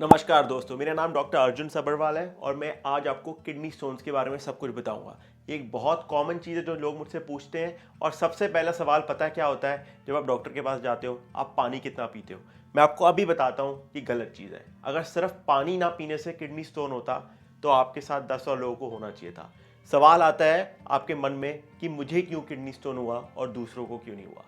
नमस्कार दोस्तों, मेरा नाम डॉक्टर अर्जुन सबरवाल है और मैं आज आपको किडनी स्टोन्स के बारे में सब कुछ बताऊंगा। ये एक बहुत कॉमन चीज़ है जो लोग मुझसे पूछते हैं और सबसे पहला सवाल पता है क्या होता है? जब आप डॉक्टर के पास जाते हो, आप पानी कितना पीते हो? मैं आपको अभी बताता हूँ कि गलत चीज़ है। अगर सिर्फ पानी ना पीने से किडनी स्टोन होता तो आपके साथ 10 और लोगों को होना चाहिए था। सवाल आता है आपके मन में कि मुझे क्यों किडनी स्टोन हुआ और दूसरों को क्यों नहीं हुआ।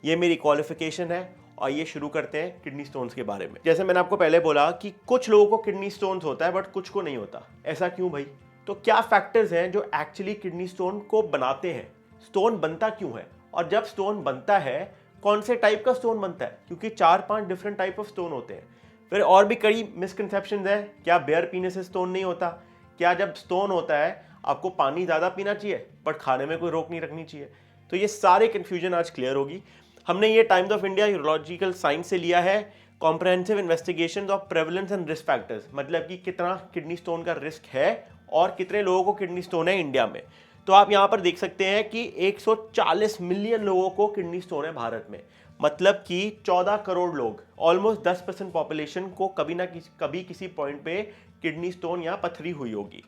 ये मेरी क्वालिफिकेशन है। आइए शुरू करते हैं किडनी स्टोन्स के बारे में। जैसे मैंने आपको पहले बोला कि कुछ लोगों को किडनी स्टोन्स होता है बट कुछ को नहीं होता। ऐसा क्यों भाई? तो क्या फैक्टर्स हैं जो एक्चुअली किडनी स्टोन को बनाते हैं? स्टोन बनता क्यों है? और जब स्टोन बनता है, कौन से टाइप का स्टोन बनता है? क्योंकि 4-5 डिफरेंट टाइप ऑफ स्टोन होते हैं। फिर और भी कई मिसकंसेप्शंस है। क्या बेयर पीने से स्टोन नहीं होता? क्या जब स्टोन होता है आपको पानी ज़्यादा पीना चाहिए बट खाने में कोई रोक नहीं रखनी चाहिए? तो ये सारे कन्फ्यूजन आज क्लियर होगी। हमने ये times of India urological science से लिया है, comprehensive investigation of prevalence and risk factors, मतलब कि कितना किडनी स्टोन का रिस्क है और कितने लोगों को किडनी स्टोन है इंडिया में। तो आप यहाँ पर देख सकते हैं कि 140 मिलियन लोगों को किडनी स्टोन है भारत में, मतलब कि 14 करोड़ लोग, ऑलमोस्ट 10% पॉपुलेशन को कभी किसी पॉइंट पे किडनी स्टोन या पथरी हुई होगी।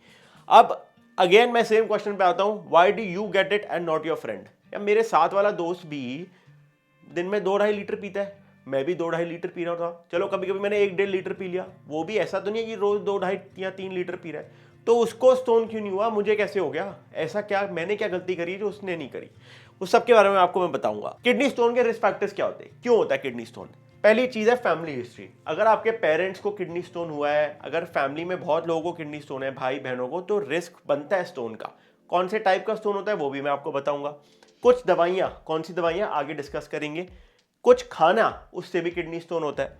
अब अगेन मैं सेम क्वेश्चन पे आता हूँ, why do you get it and not your friend? या मेरे साथ वाला दोस्त भी दिन में 2-2.5 लीटर पीता है, मैं भी 2-2.5 लीटर पी रहा था। चलो कभी कभी मैंने 1-1.5 लीटर पी लिया, वो भी ऐसा तो नहीं है कि रोज 2-2.5 या 3 लीटर पी रहा है। तो उसको स्टोन क्यों नहीं हुआ, मुझे कैसे हो गया? ऐसा क्या मैंने क्या गलती करी जो उसने नहीं करी? उस सब के बारे में आपको मैं बताऊंगा। किडनी स्टोन के रिस्क फैक्टर्स क्या होते हैं, क्यों होता है किडनी स्टोन? पहली चीज है फैमिली हिस्ट्री। अगर आपके पेरेंट्स को किडनी स्टोन हुआ है, अगर फैमिली में बहुत लोगों को किडनी स्टोन है, भाई बहनों को, तो रिस्क बनता है स्टोन का। कौन से टाइप का स्टोन होता है वो भी मैं आपको बताऊंगा। कुछ दवाइयां, कौन सी दवाइयां आगे डिस्कस करेंगे। कुछ खाना, उससे भी किडनी स्टोन होता है।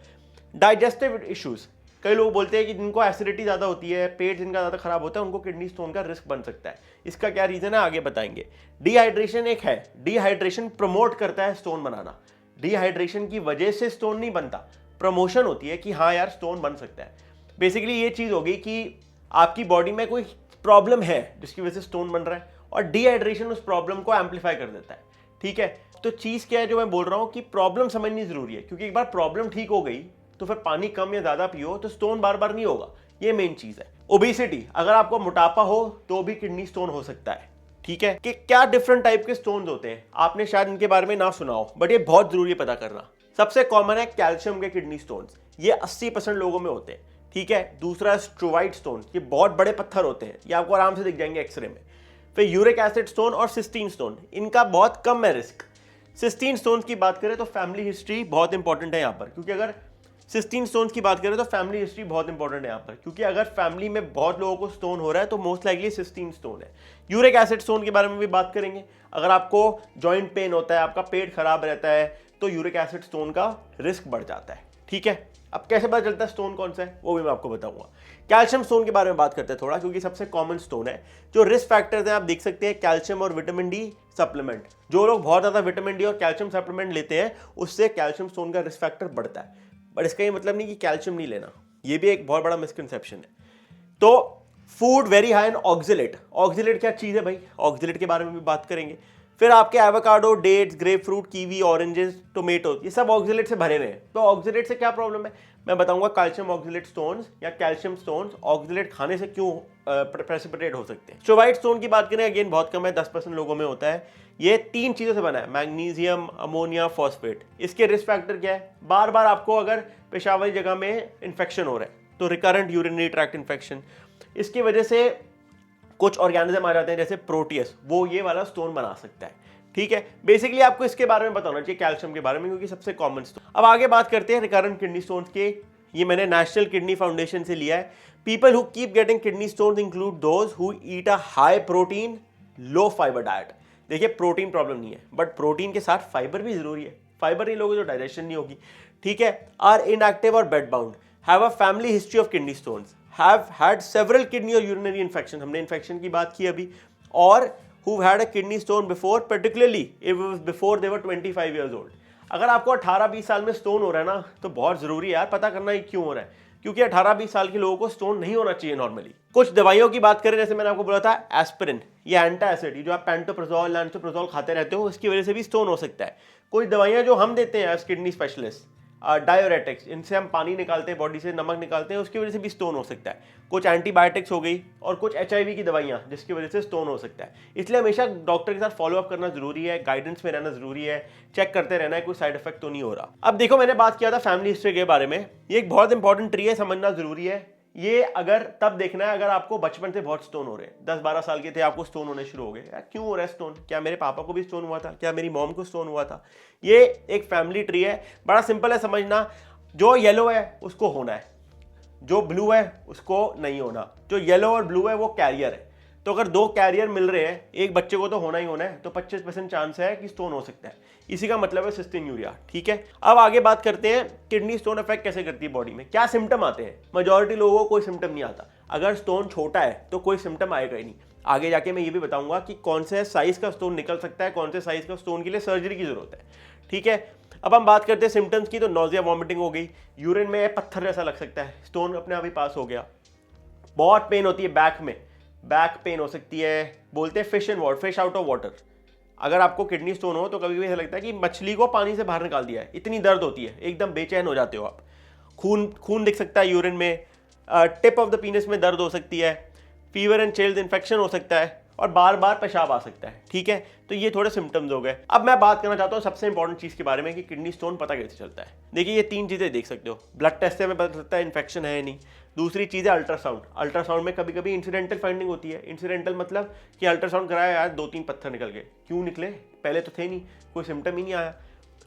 डाइजेस्टिव इश्यूज, कई लोग बोलते हैं कि जिनको एसिडिटी ज़्यादा होती है, पेट जिनका ज़्यादा खराब होता है, उनको किडनी स्टोन का रिस्क बन सकता है। इसका क्या रीज़न है आगे बताएंगे। डिहाइड्रेशन एक है, डिहाइड्रेशन प्रमोट करता है स्टोन बनाना। डिहाइड्रेशन की वजह से स्टोन नहीं बनता, प्रमोशन होती है कि हाँ यार स्टोन बन सकता है। बेसिकली ये चीज़ होगी कि आपकी बॉडी में कोई प्रॉब्लम है जिसकी वजह से स्टोन बन रहा है और डिहाइड्रेशन उस प्रॉब्लम को एम्पलीफाई कर देता है। ठीक है, तो चीज क्या है जो मैं बोल रहा हूं कि प्रॉब्लम समझनी जरूरी है, क्योंकि एक बार प्रॉब्लम ठीक हो गई तो फिर पानी कम या ज्यादा पियो तो स्टोन बार बार नहीं होगा। ये मेन चीज है। ओबेसिटी, अगर आपको मोटापा हो तो भी किडनी स्टोन हो सकता है। ठीक है, कि क्या डिफरेंट टाइप के स्टोन होते हैं, आपने शायद इनके बारे में ना सुना हो, बट ये बहुत जरूरी है पता करना। सबसे कॉमन है कैल्शियम के किडनी स्टोन्स, ये 80% लोगों में होते हैं। ठीक है, दूसरा स्ट्रोवाइट स्टोन, ये बहुत बड़े पत्थर होते हैं, ये आपको आराम से दिख जाएंगे एक्सरे में। फिर यूरिक एसिड स्टोन और सिस्टीन स्टोन, इनका बहुत कम है रिस्क। सिस्टीन स्टोन्स की बात करें तो फैमिली हिस्ट्री बहुत इंपॉर्टेंट है यहाँ पर, क्योंकि अगर सिस्टीन स्टोन्स की बात करें तो फैमिली हिस्ट्री बहुत इंपॉर्टेंट है यहाँ पर, क्योंकि अगर फैमिली में बहुत लोगों को स्टोन हो रहा है तो मोस्ट लाइकली सिस्टीन स्टोन है। यूरिक एसिड स्टोन के बारे में भी बात करेंगे। अगर आपको जॉइंट पेन होता है, आपका पेट खराब रहता है, तो यूरिक एसिड स्टोन का रिस्क बढ़ जाता है। ठीक है, अब कैसे पता चलता है स्टोन कौन सा है वो भी मैं आपको बताऊंगा। कैल्शियम स्टोन के बारे में बात करते हैं थोड़ा, क्योंकि सबसे कॉमन स्टोन है। जो रिस्क फैक्टर्स हैं आप देख सकते हैं, कैल्शियम और विटामिन डी सप्लीमेंट। जो लोग बहुत ज्यादा विटामिन डी और कैल्शियम सप्लीमेंट लेते हैं उससे कैल्शियम स्टोन का रिस्क फैक्टर बढ़ता है। बट इसका ये मतलब नहीं कि कैल्शियम नहीं लेना, ये भी एक बहुत बड़ा मिसकंसेप्शन है। तो food very high in oxalate. Oxalate क्या चीज है भाई, ऑक्जेलेट के बारे में भी बात करेंगे। फिर आपके avocado, dates, grape fruit, kiwi, oranges, tomato, ये सब ऑक्जेलेट से भरे हुए हैं। तो ऑक्जेलेट से क्या प्रॉब्लम है मैं बताऊंगा। कैल्शियम ऑक्जेलेट स्टोन्स या कैल्शियम स्टोन्स ऑक्जेलेट खाने से क्यों प्रेसिपिटेट हो सकते हैं। स्ट्रोवाइट स्टोन की बात करें, अगेन बहुत कम है, 10% लोगों में होता है। ये 3 चीजों से बना है, मैग्नीशियम, अमोनिया, फॉस्फेट। इसके रिस्क फैक्टर क्या है? बार बार आपको अगर पेशाब वाली जगह में इंफेक्शन हो रहा है तो रिकरेंट यूरिनरी ट्रैक्ट इंफेक्शन, इसकी वजह से कुछ ऑर्गेनिज्म आ जाते हैं जैसे प्रोटियस, वो ये वाला स्टोन बना सकता है। ठीक है, बेसिकली आपको इसके बारे में बताना चाहिए, कैल्शियम के बारे में, क्योंकि सबसे कॉमन स्टोन। अब आगे बात करते हैं रिकरेंट किडनी स्टोन्स के। ये मैंने नेशनल किडनी फाउंडेशन से लिया है। People who keep getting kidney stones include those who eat a high protein low fibre diet. देखिए प्रोटीन प्रॉब्लम नहीं है, बट प्रोटीन के साथ फाइबर भी जरूरी है। फाइबर नहीं लोगे तो डाइजेशन नहीं होगी। ठीक है, आर इनएक्टिव और bed bound, have a family history of kidney stones, have had several kidney or urinary infection, हमने इन्फेक्शन की बात की अभी, और who had a kidney stone before, particularly if it was before they were 25 years old। अगर आपको 18-20 साल में स्टोन हो रहा है ना, तो बहुत जरूरी है यार पता करना ही क्यों हो रहा है, क्योंकि 18-20 साल के लोगों को स्टोन नहीं होना चाहिए नॉर्मली। कुछ दवाइयों की बात करें, जैसे मैंने आपको बोला था एस्पिरिन, ये एंटासिड, जो आप पेंटोप्राजोल, लैंसोप्राजोल खाते रहते हो, इसकी वजह से भी स्टोन हो सकता है। कुछ दवाइयां जो हम देते हैं एज किडनी स्पेशलिस्ट, डायोरेटिक्स, इनसे हम पानी निकालते हैं, बॉडी से नमक निकालते हैं, उसकी वजह से भी स्टोन हो सकता है। कुछ एंटीबायोटिक्स हो गई और कुछ HIV की दवाइयाँ जिसकी वजह से स्टोन हो सकता है। इसलिए हमेशा डॉक्टर के साथ फॉलोअप करना जरूरी है, गाइडेंस में रहना जरूरी है, चेक करते रहना है कोई साइड इफेक्ट तो नहीं हो रहा। अब देखो, मैंने बात किया था फैमिली हिस्ट्री के बारे में, ये एक बहुत इंपॉर्टेंट ट्री है, समझना जरूरी है। ये अगर तब देखना है अगर आपको बचपन से बहुत स्टोन हो रहे हैं, 10-12 साल के थे आपको स्टोन होने शुरू हो गए, यार क्यों हो रहा है स्टोन, क्या मेरे पापा को भी स्टोन हुआ था, क्या मेरी मॉम को स्टोन हुआ था। ये एक फैमिली ट्री है, बड़ा सिंपल है समझना। जो येलो है उसको होना है, जो ब्लू है उसको नहीं होना। जो येलो और ब्लू है वो कैरियर है, तो अगर 2 कैरियर मिल रहे हैं, एक बच्चे को तो होना ही होना है, तो 25% चांस है कि स्टोन हो सकता है। इसी का मतलब है सिस्टीन्यूरिया। ठीक है, अब आगे बात करते हैं किडनी स्टोन अफेक्ट कैसे करती है बॉडी में, क्या सिम्टम आते हैं। मेजॉरिटी लोगों को कोई सिम्टम नहीं आता, अगर स्टोन छोटा है तो कोई सिम्टम आएगा ही नहीं। आगे जाके मैं ये भी बताऊंगा कि कौन से साइज का स्टोन निकल सकता है, कौन से साइज का स्टोन के लिए सर्जरी की जरूरत है। ठीक है, अब हम बात करते हैं सिम्टम्स की, तो नोजिया वॉमिटिंग हो गई, यूरिन में पत्थर जैसा लग सकता है, स्टोन अपने आप ही पास हो गया। बहुत पेन होती है बैक में, बैक पेन हो सकती है, बोलते हैं fish in water, fish out of water. अगर आपको किडनी स्टोन हो तो कभी भी ऐसा लगता है कि मछली को पानी से बाहर निकाल दिया है, इतनी दर्द होती है, एकदम बेचैन हो जाते हो आप। खून दिख सकता है यूरिन में, टिप ऑफ द पीनस में दर्द हो सकती है, फीवर एंड चिल्स, इन्फेक्शन हो सकता है, और बार बार पेशाब आ सकता है। ठीक है, तो ये थोड़े सिम्टम्स हो गए। अब मैं बात करना चाहता हूँ सबसे इंपॉर्टेंट चीज के बारे में कि किडनी स्टोन पता कैसे चलता है। देखिए, ये 3 चीजें देख सकते हो, ब्लड टेस्ट से हमें पता चलता है इन्फेक्शन है या नहीं। दूसरी चीज है अल्ट्रासाउंड, अल्ट्रासाउंड में कभी कभी इंसिडेंटल फाइंडिंग होती है। इंसिडेंटल मतलब कि अल्ट्रासाउंड कराया यार, 2-3 पत्थर निकल गए, क्यों निकले, पहले तो थे नहीं, कोई सिम्टम ही नहीं आया।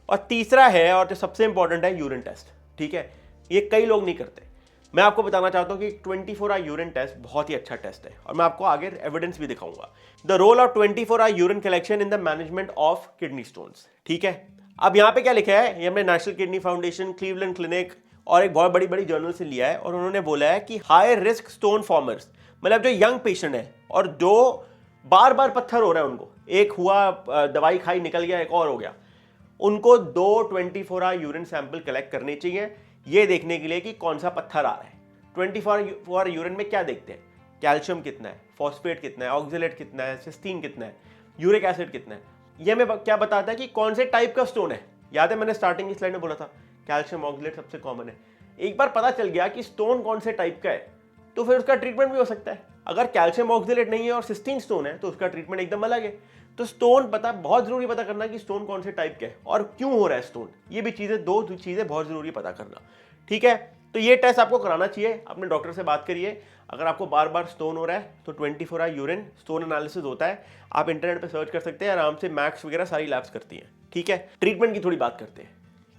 और तीसरा है, और जो सबसे इंपॉर्टेंट है, यूरिन टेस्ट। ठीक है, ये कई लोग नहीं करते। मैं आपको बताना चाहता हूं कि 24 आवर यूरिन टेस्ट बहुत ही अच्छा टेस्ट है, और मैं आपको आगे एविडेंस भी दिखाऊंगा। The role of 24 hour urine collection in the management of kidney stones. ठीक है, अब यहां पे क्या लिखा है, ये हमने national kidney foundation, Cleveland clinic और एक बहुत बड़ी बड़ी जर्नल से लिया है, और उन्होंने बोला है कि हाई रिस्क स्टोन फॉर्मर्स, मतलब जो यंग पेशेंट है और जो बार बार पत्थर हो रहा है, उनको एक हुआ, दवाई खाई निकल गया, एक और हो गया, उनको 2 24 आवर यूरिन सैंपल कलेक्ट करने चाहिए, ये देखने के लिए कि कौन सा पत्थर आ रहा है। 24 आवर यूरिन में क्या देखते हैं, कैल्शियम कितना है, फॉस्फेट कितना है, ऑक्जेलेट कितना है, सिस्टीन कितना है, यूरिक एसिड कितना है। ये हमें क्या बताता है कि कौन से टाइप का स्टोन है। याद है मैंने स्टार्टिंग की स्लाइड में बोला था कैल्शियम ऑक्जेलेट सबसे कॉमन है। एक बार पता चल गया कि स्टोन कौन से टाइप का है, तो फिर उसका ट्रीटमेंट भी हो सकता है। अगर कैल्शियम ऑक्जेलेट नहीं है और सिस्टीन स्टोन है, तो उसका ट्रीटमेंट एकदम अलग है। तो स्टोन बहुत जरूरी पता करना कि स्टोन कौन से टाइप का है और क्यों हो रहा है स्टोन। ये भी चीजें, 2 चीजें बहुत जरूरी पता करना। ठीक है, तो ये टेस्ट आपको कराना चाहिए, अपने डॉक्टर से बात करिए। अगर आपको बार बार स्टोन हो रहा है तो 24 आवर यूरिन स्टोन एनालिसिस होता है, आप इंटरनेट पे सर्च कर सकते हैं, आराम से मैक्स वगैरह सारी लैब्स करती हैं। ठीक है, ट्रीटमेंट की थोड़ी बात करते हैं।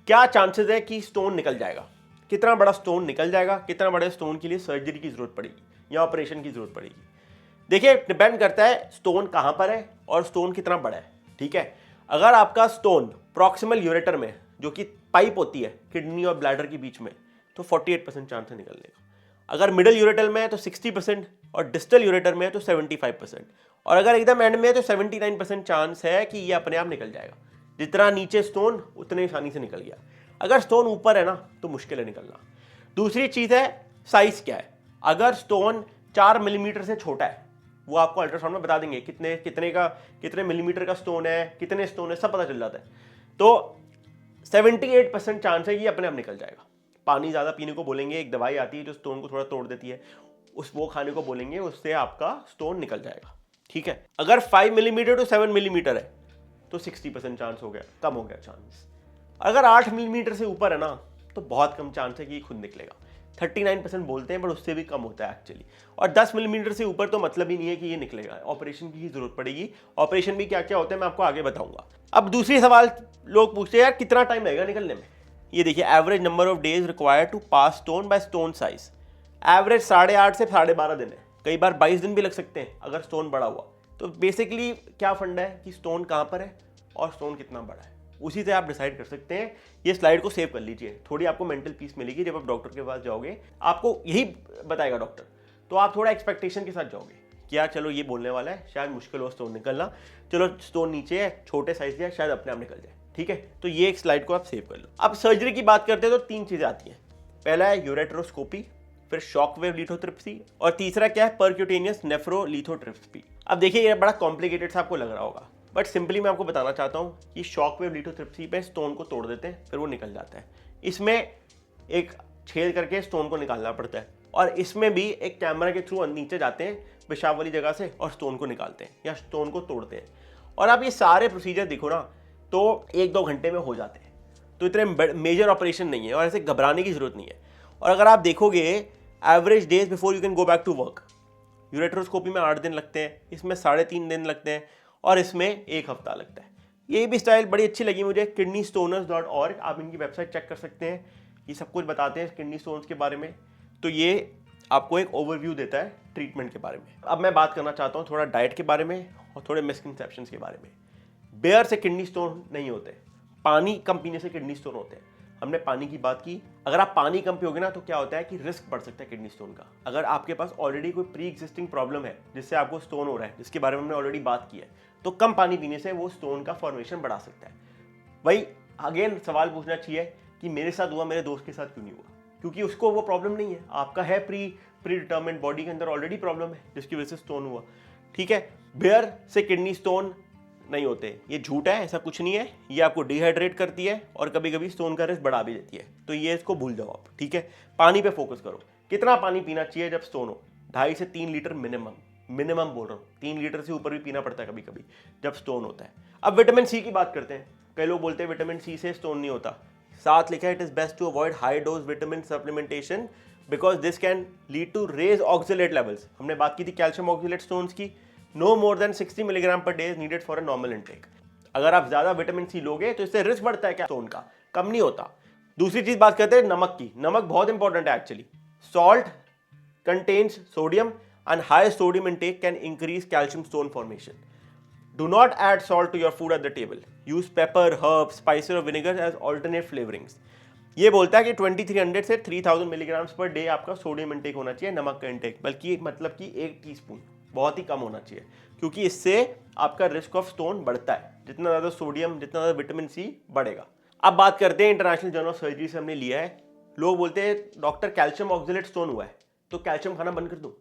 क्या चांसेस है कि स्टोन निकल जाएगा, कितना बड़ा स्टोन निकल जाएगा, कितना बड़े स्टोन के लिए सर्जरी की जरूरत पड़ेगी या ऑपरेशन की जरूरत पड़ेगी। देखिए, डिपेंड करता है स्टोन कहां पर है और स्टोन कितना बड़ा है। ठीक है, अगर आपका स्टोन प्रॉक्सिमल यूरेटर में, जो कि पाइप होती है किडनी और ब्लैडर के बीच में, तो 48% चांस है निकलने का। अगर मिडल यूरेटर में है तो 60%, और डिस्टल यूरेटर में है तो 75%, और अगर एकदम एंड में है तो 79% चांस है कि ये अपने आप निकल जाएगा। जितना नीचे स्टोन उतने आसानी से निकल गया। अगर स्टोन ऊपर है ना तो मुश्किल है निकलना। दूसरी चीज है साइज क्या है। अगर स्टोन 4 मिलीमीटर से छोटा है, वो आपको अल्ट्रासाउंड में बता देंगे कितने मिलीमीटर का स्टोन है, कितने स्टोन है, सब पता चल जाता है। तो 78% चांस है कि अपने आप निकल जाएगा। पानी ज़्यादा पीने को बोलेंगे, एक दवाई आती है जो स्टोन को थोड़ा तोड़ देती है, वो खाने को बोलेंगे, उससे आपका स्टोन निकल जाएगा। ठीक है, अगर 5 मिलीमीटर टू 7 मिलीमीटर है तो 60% चांस हो गया, कम हो गया चांस। अगर 8 मिलीमीटर से ऊपर है ना तो बहुत कम चांस है कि खुद निकलेगा। 39% बोलते हैं, पर उससे भी कम होता है एक्चुअली। और 10 मिलीमीटर से ऊपर तो मतलब ही नहीं है कि ये निकलेगा, ऑपरेशन की ही जरूरत पड़ेगी। ऑपरेशन भी क्या क्या होते हैं मैं आपको आगे बताऊंगा। अब दूसरी सवाल लोग पूछते हैं, यार कितना टाइम लगेगा निकलने में। ये देखिए, average number of days required to pass stone by stone size, average 8.5 से 12.5 दिन है। कई बार 22 दिन भी लग सकते हैं अगर स्टोन बड़ा हुआ। तो बेसिकली क्या फंडा है कि स्टोन कहाँ पर है और स्टोन कितना बड़ा है, उसी से आप डिसाइड कर सकते हैं। ये स्लाइड को सेव कर लीजिए, थोड़ी आपको मेंटल पीस मिलेगी जब आप डॉक्टर के पास जाओगे, आपको यही बताएगा डॉक्टर, तो आप थोड़ा एक्सपेक्टेशन के साथ जाओगे कि यार चलो ये बोलने वाला है, शायद मुश्किल हो स्टोन निकलना, चलो स्टोन नीचे है, छोटे साइज है, शायद अपने आप निकल जाए। ठीक है, तो ये एक स्लाइड को आप सेव कर लो। अब सर्जरी की बात करते हैं तो 3 चीजें आती हैं। पहला है यूरेट्रोस्कोपी, फिर शॉकवेव लिथोट्रिप्सी, और तीसरा क्या है, परक्यूटेनियस नेफ्रोलिथोट्रिप्सी। अब देखिए, ये बड़ा कॉम्प्लिकेटेड सा आपको लग रहा होगा, बट सिंपली मैं आपको बताना चाहता हूँ कि शॉकवेव लिथोट्रिप्सी पे स्टोन को तोड़ देते हैं, फिर वो निकल जाता है। इसमें एक छेद करके स्टोन को निकालना पड़ता है, और इसमें भी एक कैमरा के थ्रू नीचे जाते हैं पेशाब वाली जगह से और स्टोन को निकालते हैं या स्टोन को तोड़ते हैं। और आप ये सारे प्रोसीजर देखो ना तो 1-2 घंटे में हो जाते हैं। तो इतने मेजर ऑपरेशन नहीं है और ऐसे घबराने की जरूरत नहीं है। और अगर आप देखोगे average days before you can go back to work, ureteroscopy में 8 दिन लगते हैं, इसमें 3.5 दिन लगते हैं, और इसमें 1 हफ्ता लगता है। ये भी स्टाइल बड़ी अच्छी लगी मुझे, kidneystoners.org, आप इनकी वेबसाइट चेक कर सकते हैं। ये सब कुछ बताते हैं किडनी स्टोन्स के बारे में। तो ये आपको एक ओवरव्यू देता है ट्रीटमेंट के बारे में। अब मैं बात करना चाहता हूँ थोड़ा डाइट के बारे में और थोड़े मिसकंसेप्शंस के बारे में। बेयर से किडनी स्टोन नहीं होते, पानी कम पीने से किडनी स्टोन होते हैं। हमने पानी की बात की, अगर आप पानी कम पियोगे ना तो क्या होता है कि रिस्क बढ़ सकता है किडनी स्टोन का। अगर आपके पास ऑलरेडी कोई प्री एग्जिस्टिंग प्रॉब्लम है जिससे आपको स्टोन हो रहा है, जिसके बारे में हमने ऑलरेडी बात की है, तो कम पानी पीने से वो स्टोन का फॉर्मेशन बढ़ा सकता है। वही अगेन सवाल पूछना चाहिए कि मेरे साथ हुआ, मेरे दोस्त के साथ क्यों नहीं हुआ? क्योंकि उसको वो प्रॉब्लम नहीं है, आपका है प्री डिटर्मिन्ड, बॉडी के अंदर ऑलरेडी प्रॉब्लम है जिसकी वजह से स्टोन हुआ। ठीक है, बेयर से किडनी स्टोन नहीं होते, ये झूठ है, ऐसा कुछ नहीं है। ये आपको डिहाइड्रेट करती है और कभी कभी स्टोन का रिस्क बढ़ा भी देती है, तो ये इसको भूल जाओ आप। ठीक है, पानी पे फोकस करो। कितना पानी पीना चाहिए जब स्टोन हो? 2.5 से 3 लीटर मिनिमम बोल रहा हूँ। 3 लीटर से ऊपर भी पीना पड़ता है कभी कभी जब स्टोन होता है। अब विटामिन सी की बात करते हैं। कई लोग बोलते हैं विटामिन सी से स्टोन नहीं होता। साथ लिखा है it is best to avoid high dose vitamin supplementation because this can lead to raise oxalate levels. हमने बात की थी कैल्शियम ऑक्सलेट स्टोन्स की। No more than 60 milligram per day is needed for a normal intake. अगर आप ज्यादा vitamin C लोगे तो इससे रिस्क बढ़ता है क्या स्टोन का? कम नहीं होता। दूसरी चीज बात करते हैं नमक की। नमक बहुत इंपॉर्टेंट है actually. Salt contains sodium and high sodium intake can increase calcium stone formation. Do not add salt to your food at the table. Use pepper, herbs, spices or vinegar as alternate flavorings. ये बोलता है कि 2300 से 3000 milligrams per day आपका sodium intake होना चाहिए, नमक का इंटेक, बल्कि मतलब कि 1 टीस्पून, बहुत ही कम होना चाहिए, क्योंकि इससे आपका रिस्क ऑफ स्टोन बढ़ता है। जितना ज़्यादा सोडियम, जितना ज़्यादा विटामिन सी बढ़ेगा। अब बात करते हैं इंटरनेशनल जर्नल ऑफ सर्जरी से हमने लिया है। लोग बोलते हैं डॉक्टर कैल्शियम ऑक्सलेट स्टोन हुआ है तो कैल्शियम खाना बंद कर दूँ।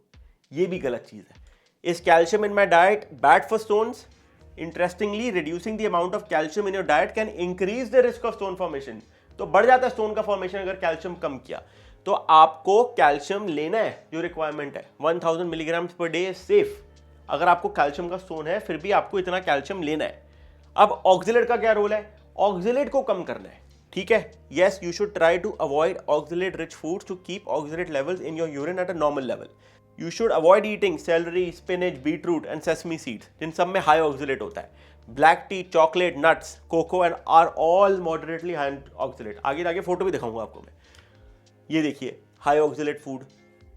ये भी गलत चीज़ है। Is calcium in my diet bad for stones? Interestingly, reducing the amount of calcium in your diet can increase the risk of stone formation. तो बढ़ जाता है स्टोन का फॉर्मेशन अगर कैल्शियम कम किया। तो आपको कैल्शियम लेना है जो रिक्वायरमेंट है। 1000 milligram per day is safe. अगर आपको कैल्शियम का स्टोन है फिर भी आपको इतना कैल्शियम लेना है। अब ऑक्सलेट का क्या रोल है? ऑक्सलेट को कम करना है। ठीक है, yes, you should try to avoid oxalate rich foods to keep oxalate levels in your urine at a normal level. You should avoid eating celery, spinach, beetroot and sesame seeds, जिन सब में high oxalate होता है। Black tea, chocolate, nuts, cocoa and are all moderately high oxalate. आगे photo भी दिखाऊंगा आपको मैं। ये देखिए हाई ऑक्सलेट फूड,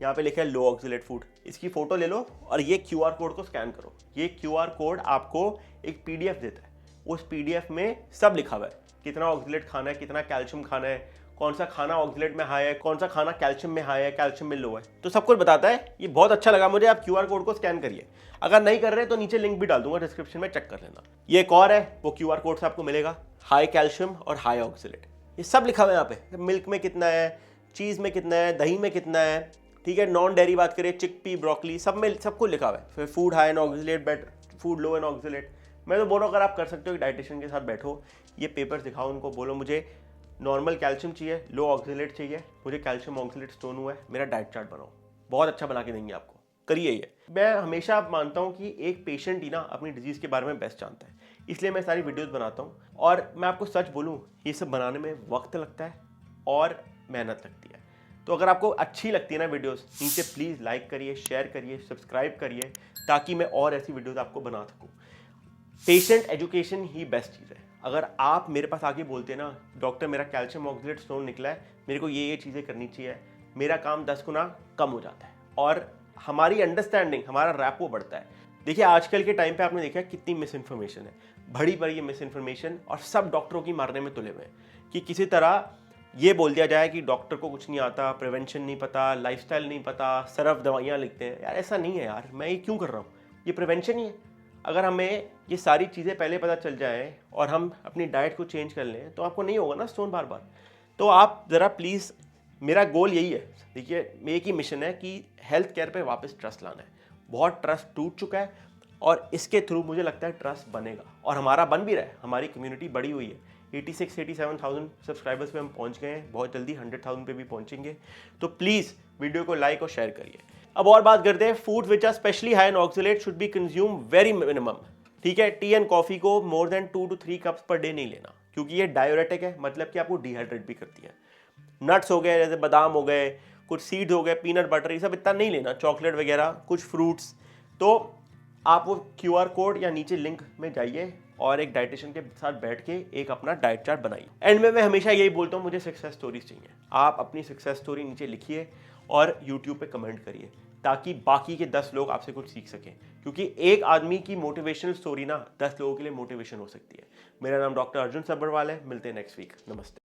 यहाँ पे लिखा है लो ऑक्सलेट फूड। इसकी फोटो ले लो और ये QR कोड को स्कैन करो। ये QR कोड आपको एक PDF देता है। उस PDF में सब लिखा हुआ है, कितना ऑक्सलेट खाना है, कितना कैल्शियम खाना है, कौन सा खाना ऑक्सलेट में हाई है, कौन सा खाना कैल्शियम में हाई है, कैल्शियम में लो है, तो सब कुछ बताता है। ये बहुत अच्छा लगा मुझे। आप QR कोड को स्कैन करिए। अगर नहीं कर रहे तो नीचे लिंक भी डाल दूंगा डिस्क्रिप्शन में, चेक कर लेना। ये एक और है, वो QR कोड से आपको मिलेगा। हाई कैल्शियम और हाई ऑक्सलेट, ये सब लिखा हुआ है यहाँ पे। मिल्क में कितना है, चीज़ में कितना है, दही में कितना है। ठीक है, नॉन डेयरी बात करें, चिकपी, ब्रोकली, सब में सब कुछ लिखा हुआ है। फिर food high in oxalate, but food low in oxalate. मैं तो बोल रहा हूँ अगर आप कर सकते हो, डाइटिशियन के साथ बैठो, ये पेपर्स दिखाओ उनको, बोलो मुझे नॉर्मल कैल्शियम चाहिए, लो ऑक्सलेट चाहिए, मुझे कैल्शियम ऑक्सलेट स्टोन हुआ है, मेरा डाइट चार्ट बनाओ। बहुत अच्छा बना के देंगे आपको, करिए ये। मैं हमेशा मानता हूँ कि एक पेशेंट ही ना अपनी डिजीज़ के बारे में बेस्ट जानता है, इसलिए मैं सारी वीडियोस बनाता हूँ। और मैं आपको सच बोलूँ, ये सब बनाने में वक्त लगता है और मेहनत लगती है। तो अगर आपको अच्छी लगती है ना वीडियोस, नीचे प्लीज़ लाइक करिए, शेयर करिए, सब्सक्राइब करिए, ताकि मैं और ऐसी वीडियोस आपको बना सकूँ। पेशेंट एजुकेशन ही बेस्ट चीज़ है। अगर आप मेरे पास आके बोलते हैं ना, डॉक्टर मेरा कैल्शियम ऑक्सलेट स्टोन निकला है, मेरे को ये चीज़ें करनी चाहिए, मेरा काम 10 गुना कम हो जाता है और हमारी अंडरस्टैंडिंग, हमारा रैपो बढ़ता है। देखिए आजकल के टाइम पे आपने देखा कितनी मिस इन्फॉर्मेशन है, बड़ी बड़ी मिस इन्फॉर्मेशन, और सब डॉक्टरों की मारने में तुले हुए हैं कि किसी तरह ये बोल दिया जाए कि डॉक्टर को कुछ नहीं आता, प्रिवेंशन नहीं पता, लाइफस्टाइल नहीं पता, सिर्फ दवाइयाँ लिखते हैं। यार ऐसा नहीं है यार, मैं ये क्यों कर रहा हूँ, ये प्रिवेंशन ही है। अगर हमें ये सारी चीज़ें पहले पता चल जाए और हम अपनी डाइट को चेंज कर लें तो आपको नहीं होगा ना स्टोन बार बार। तो आप ज़रा प्लीज़, मेरा गोल यही है। देखिए एक ही मिशन है कि हेल्थ केयर पे वापस ट्रस्ट लाना है। बहुत ट्रस्ट टूट चुका है और इसके थ्रू मुझे लगता है ट्रस्ट बनेगा, और हमारा बन भी रहा है, हमारी कम्युनिटी बड़ी हुई है। 86-87,000 सब्सक्राइबर्स पे हम पहुंच गए हैं, बहुत जल्दी 100,000 पे भी पहुंचेंगे। तो प्लीज़ वीडियो को लाइक और शेयर करिए। अब और बात करते हैं, food which are specially high in oxalate should be consume very minimum. ठीक है, टी एंड कॉफ़ी को more than 2 to 3 cups per day नहीं लेना, क्योंकि ये डायोरेटिक है, मतलब कि आपको डिहाइड्रेट भी करती है। नट्स हो गए, जैसे बादाम हो गए, कुछ सीड्स हो गए, पीनट बटर, ये सब इतना नहीं लेना, चॉकलेट वगैरह, कुछ फ्रूट्स। तो आप वो QR कोड या नीचे लिंक में जाइए और एक डाइटिशियन के साथ बैठ के एक अपना डाइट चार्ट बनाइए। एंड में मैं हमेशा यही बोलता हूँ, मुझे सक्सेस स्टोरीज चाहिए। आप अपनी सक्सेस स्टोरी नीचे लिखिए और यूट्यूब पे कमेंट करिए, ताकि बाकी के 10 लोग आपसे कुछ सीख सकें, क्योंकि एक आदमी की मोटिवेशनल स्टोरी ना 10 लोगों के लिए मोटिवेशन हो सकती है। मेरा नाम डॉक्टर अर्जुन सब्बरवाल है, मिलते हैं नेक्स्ट वीक। नमस्ते।